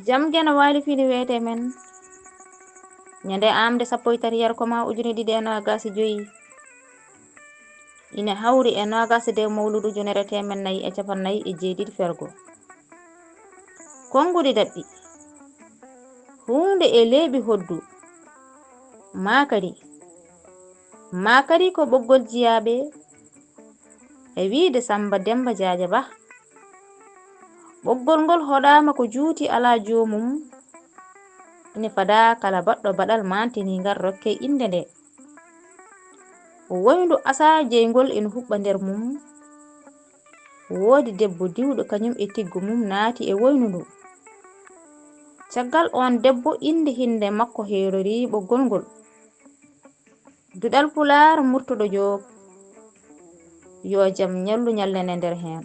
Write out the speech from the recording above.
jamge no waali fini weete men ñande aaɓnde 13 Yarkomas 2025 ina hawri e 22 Mawludu 1447 fergo konngudi daɓɓi hunde e leeɓi hoddu maakari ko ɓoggol jiyaaɓe e wiide Samba Demba Jaaja Ba ɓoggol ngol hoɗaama ko juuti alaa joomum ina fadaa kala baɗɗo baɗal mantini ngar rokke inde nde woyndu asaa jeyngol ina huɓɓa nder mum woodi debbo diwɗo kañum e tiggo mum naati e woynu ndu caggal on debbo inde hinde makko heerori ɓoggol ngol Duɗal Pulaar Murtuɗo Joob yo jam ñallu ñallene nder heen